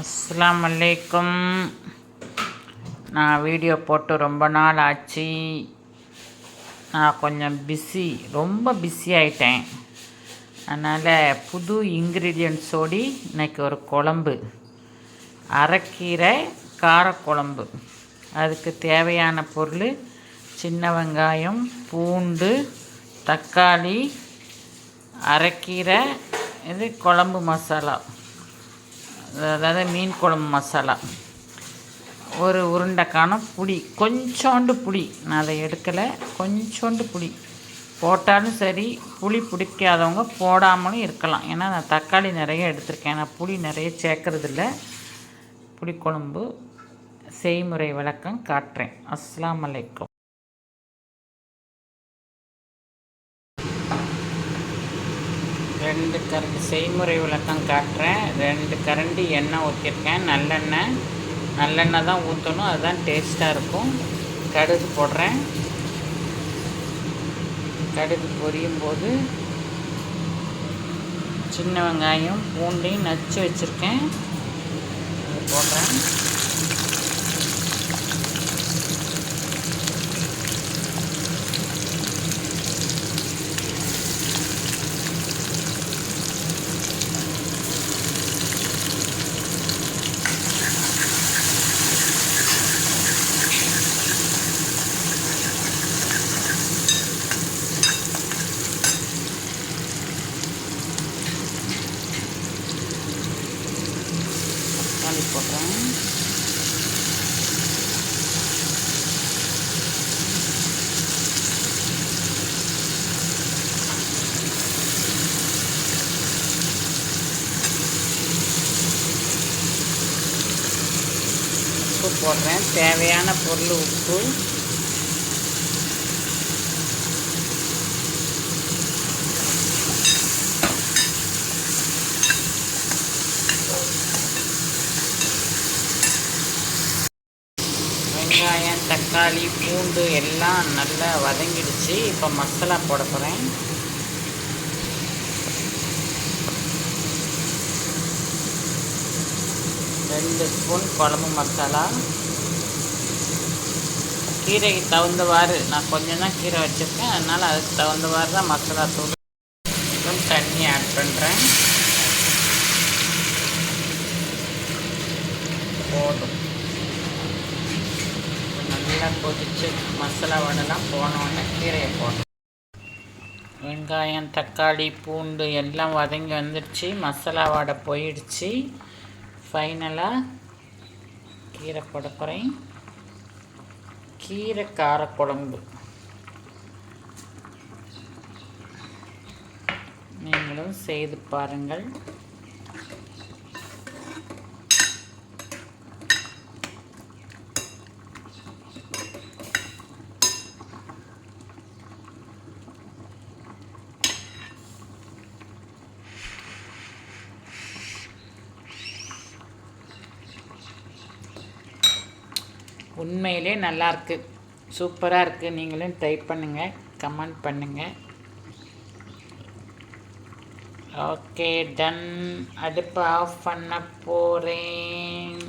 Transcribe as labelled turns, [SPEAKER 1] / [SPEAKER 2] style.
[SPEAKER 1] அஸ்ஸலாமு அலைக்கும். நான் வீடியோ போட்டு ரொம்ப நாள் ஆச்சு. நான் கொஞ்சம் ரொம்ப பிஸி ஆகிட்டேன். அதனால் புது இன்க்ரீடியன்ட்ஸோடு இன்றைக்கி ஒரு குழம்பு, அரைக்கீரை காரக்குழம்பு. அதுக்கு தேவையான பொருள் சின்ன வெங்காயம், பூண்டு, தக்காளி, அரைக்கீரை, இது குழம்பு மசாலா, அதாவது மீன் குழம்பு மசாலா, ஒரு உருண்டைக்கான புளி, கொஞ்சோண்டு புளி. நான் அதை எடுக்கலை, கொஞ்சோண்டு புளி போட்டாலும் சரி. புளி பிடிக்காதவங்க போடாமலும் இருக்கலாம். ஏன்னா நான் தக்காளி நிறைய எடுத்திருக்கேன். நான் புளி நிறைய சேர்க்கறதில்ல. புளிக்குழம்பு செய்முறை விளக்கம் காட்டுறேன். அஸ்ஸலாமு அலைக்கும். ரெண்டு கரண்டி செய்முறை விளக்கம் காட்டுறேன். 2 கரண்டி எண்ணெய் ஊற்றிருக்கேன். நல்லெண்ணெய் தான் ஊற்றணும், அதுதான் டேஸ்ட்டாக இருக்கும். கடுகு போடுறேன். கடுகு பொரியும் போது சின்ன வெங்காயம், பூண்டையும் நச்சு வச்சுருக்கேன், அது போடுறேன். போடுறேன். உப்பு போடுறேன், தேவையான பொருள் உப்பு. வெங்காயம், தக்காளி, பூண்டு எல்லாம் நல்லா வதங்கிடுச்சு. இப்போ மசாலா போட போகிறேன். ரெண்டு ஸ்பூன் குழம்பு மசாலா. கீரைக்கு தகுந்தவாறு, நான் கொஞ்சம் தான் கீரை வச்சுருக்கேன், அதனால் அதுக்கு தகுந்தவாறு தான் மசாலா தூள். தண்ணி ஆட் பண்ணுறேன். போதும். நல்லா கொதிச்சு மசாலா வடைலாம் போனோடனே கீரையை போடணும். வெங்காயம், தக்காளி, பூண்டு எல்லாம் வதங்கி வந்துடுச்சு. மசாலா வடை போயிடுச்சு. ஃபைனலாக கீரை போட போகிறேன். கீரை காரக்குழம்பு நீங்களும் செய்து பாருங்கள். உண்மையிலே நல்லாயிருக்கு, சூப்பராக இருக்குது. நீங்களும் ட்ரை பண்ணுங்கள், கமெண்ட் பண்ணுங்கள். Okay, ton. அடுப்பை ஆஃப் பண்ண போகிறேன்.